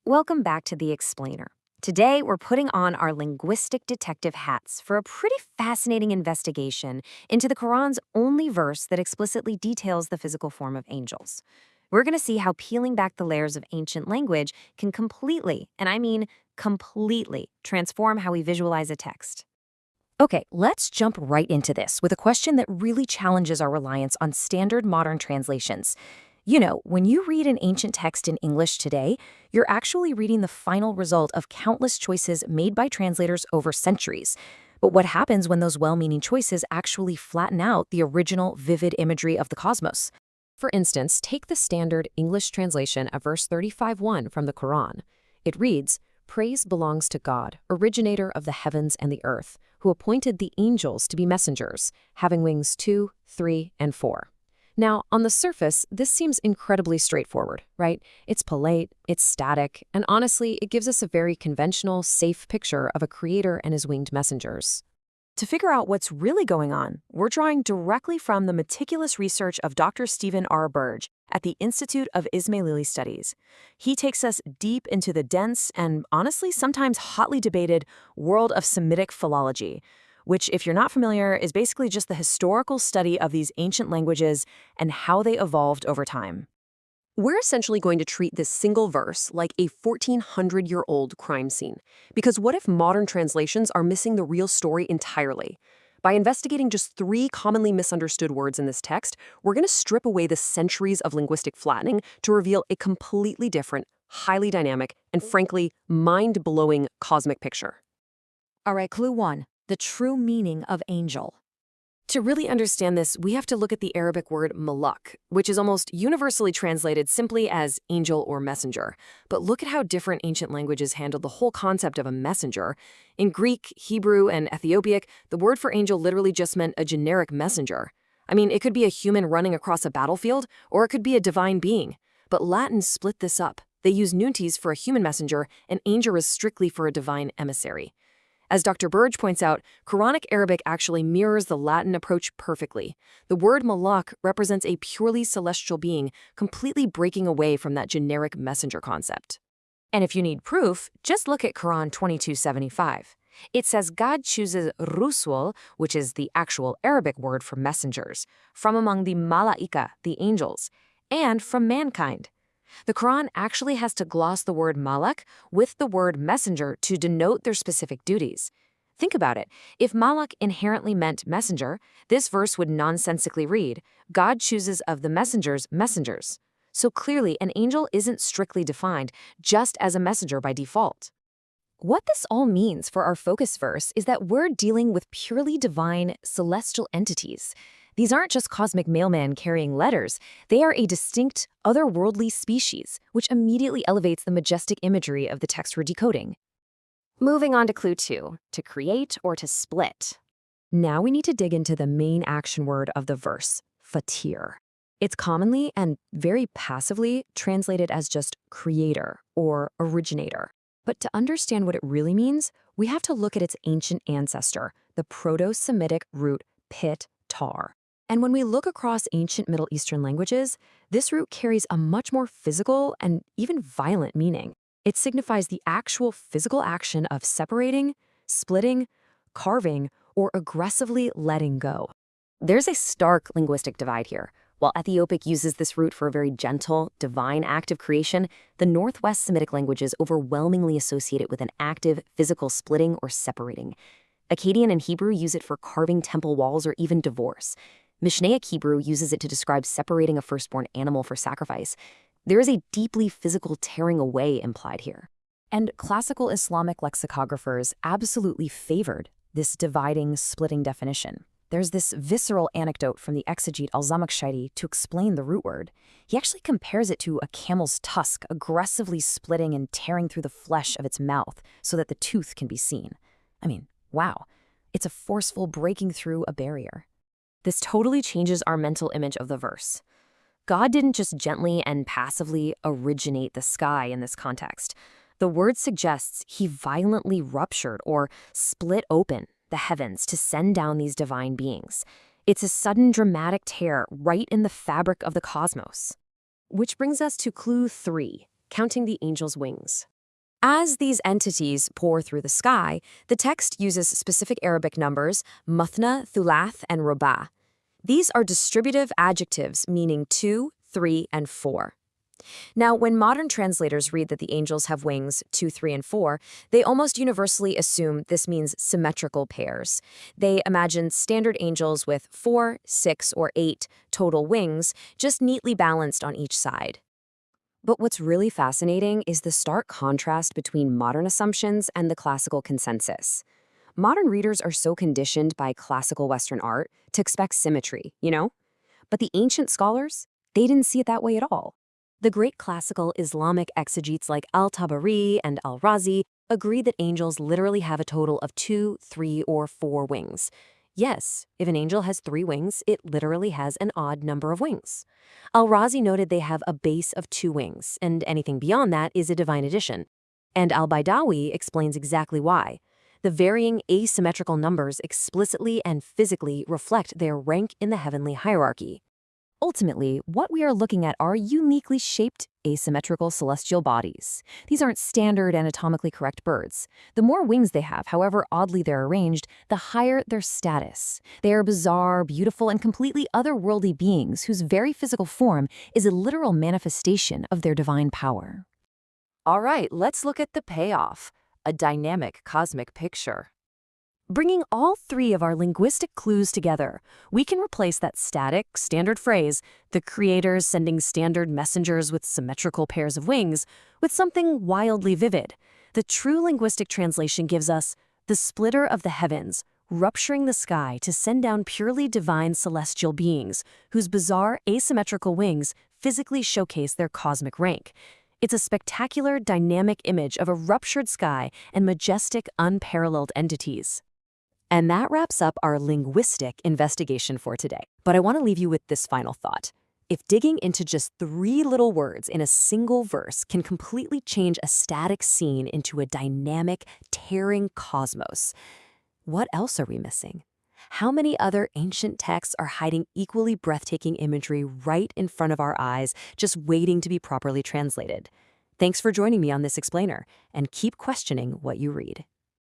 Welcome back to The Explainer. Today, we're putting on our linguistic detective hats for a pretty fascinating investigation into the Quran's only verse that explicitly details the physical form of angels. We're going to see how peeling back the layers of ancient language can completely, and I mean completely, transform how we visualize a text. Okay, let's jump right into this with a question that really challenges our reliance on standard modern translations. You know, when you read an ancient text in English today, you're actually reading the final result of countless choices made by translators over centuries. But what happens when those well-meaning choices actually flatten out the original vivid imagery of the cosmos? For instance, take the standard English translation of verse 35:1 from the Qur'an. It reads, "Praise belongs to God, originator of the heavens and the earth, who appointed the angels to be messengers, having wings 2, 3, and 4. Now, on the surface, this seems incredibly straightforward, right? It's polite, it's static, and honestly, it gives us a very conventional, safe picture of a creator and his winged messengers. To figure out what's really going on, we're drawing directly from the meticulous research of Dr. Stephen R. Burge at the Institute of Ismaili Studies. He takes us deep into the dense and honestly sometimes hotly debated world of Semitic philology, which, if you're not familiar, is basically just the historical study of these ancient languages and how they evolved over time. We're essentially going to treat this single verse like a 1400-year-old crime scene. Because what if modern translations are missing the real story entirely? By investigating just 3 commonly misunderstood words in this text, we're going to strip away the centuries of linguistic flattening to reveal a completely different, highly dynamic, and frankly, mind-blowing cosmic picture. All right, clue 1, the true meaning of angel. To really understand this, we have to look at the Arabic word malak, which is almost universally translated simply as angel or messenger. But look at how different ancient languages handled the whole concept of a messenger. In Greek, Hebrew, and Ethiopic, the word for angel literally just meant a generic messenger. I mean, it could be a human running across a battlefield, or it could be a divine being. But Latin split this up. They use nuntes for a human messenger, and angel is strictly for a divine emissary. As Dr. Burge points out, Quranic Arabic actually mirrors the Latin approach perfectly. The word malak represents a purely celestial being, completely breaking away from that generic messenger concept. And if you need proof, just look at Quran 2275. It says God chooses rusul, which is the actual Arabic word for messengers, from among the malaika, the angels, and from mankind. The Quran actually has to gloss the word malak with the word messenger to denote their specific duties. Think about it. If malak inherently meant messenger, this verse would nonsensically read, God chooses of the messengers messengers. So clearly, an angel isn't strictly defined just as a messenger by default. What this all means for our focus verse is that we're dealing with purely divine, celestial entities. These aren't just cosmic mailmen carrying letters. They are a distinct, otherworldly species, which immediately elevates the majestic imagery of the text we're decoding. Moving on to clue 2, to create or to split. Now we need to dig into the main action word of the verse, fatir. It's commonly and very passively translated as just creator or originator. But to understand what it really means, we have to look at its ancient ancestor, the Proto-Semitic root pit tar. And when we look across ancient Middle Eastern languages, this root carries a much more physical and even violent meaning. It signifies the actual physical action of separating, splitting, carving, or aggressively letting go. There's a stark linguistic divide here. While Ethiopic uses this root for a very gentle, divine act of creation, the Northwest Semitic languages overwhelmingly associate it with an active, physical splitting or separating. Akkadian and Hebrew use it for carving temple walls or even divorce. Mishnaic Hebrew uses it to describe separating a firstborn animal for sacrifice. There is a deeply physical tearing away implied here. And classical Islamic lexicographers absolutely favored this dividing, splitting definition. There's this visceral anecdote from the exegete al-Zamakhshari to explain the root word. He actually compares it to a camel's tusk aggressively splitting and tearing through the flesh of its mouth so that the tooth can be seen. I mean, wow, it's a forceful breaking through a barrier. This totally changes our mental image of the verse. God didn't just gently and passively originate the sky in this context. The word suggests he violently ruptured or split open the heavens to send down these divine beings. It's a sudden dramatic tear right in the fabric of the cosmos. Which brings us to clue 3, counting the angels' wings. As these entities pour through the sky, the text uses specific Arabic numbers, muthna, thulath, and ruba'. These are distributive adjectives meaning 2, 3, and 4. Now, when modern translators read that the angels have wings 2, 3, and 4, they almost universally assume this means symmetrical pairs. They imagine standard angels with 4, 6, or 8 total wings, just neatly balanced on each side. But what's really fascinating is the stark contrast between modern assumptions and the classical consensus. Modern readers are so conditioned by classical Western art to expect symmetry, But the ancient scholars, they didn't see it that way at all. The great classical Islamic exegetes like al-Tabari and al-Razi agree that angels literally have a total of 2, 3, or 4 wings. Yes, if an angel has 3 wings, it literally has an odd number of wings. Al-Razi noted they have a base of 2 wings, and anything beyond that is a divine addition. And al-Baidawi explains exactly why. The varying asymmetrical numbers explicitly and physically reflect their rank in the heavenly hierarchy. Ultimately, what we are looking at are uniquely shaped, asymmetrical celestial bodies. These aren't standard anatomically correct birds. The more wings they have, however oddly they're arranged, the higher their status. They are bizarre, beautiful, and completely otherworldly beings whose very physical form is a literal manifestation of their divine power. All right, let's look at the payoff, a dynamic cosmic picture. Bringing all 3 of our linguistic clues together, we can replace that static, standard phrase, the creators sending standard messengers with symmetrical pairs of wings, with something wildly vivid. The true linguistic translation gives us the splitter of the heavens, rupturing the sky to send down purely divine celestial beings, whose bizarre asymmetrical wings physically showcase their cosmic rank. It's a spectacular, dynamic image of a ruptured sky and majestic, unparalleled entities. And that wraps up our linguistic investigation for today. But I want to leave you with this final thought. If digging into just 3 little words in a single verse can completely change a static scene into a dynamic, tearing cosmos, what else are we missing? How many other ancient texts are hiding equally breathtaking imagery right in front of our eyes, just waiting to be properly translated? Thanks for joining me on this explainer, and keep questioning what you read.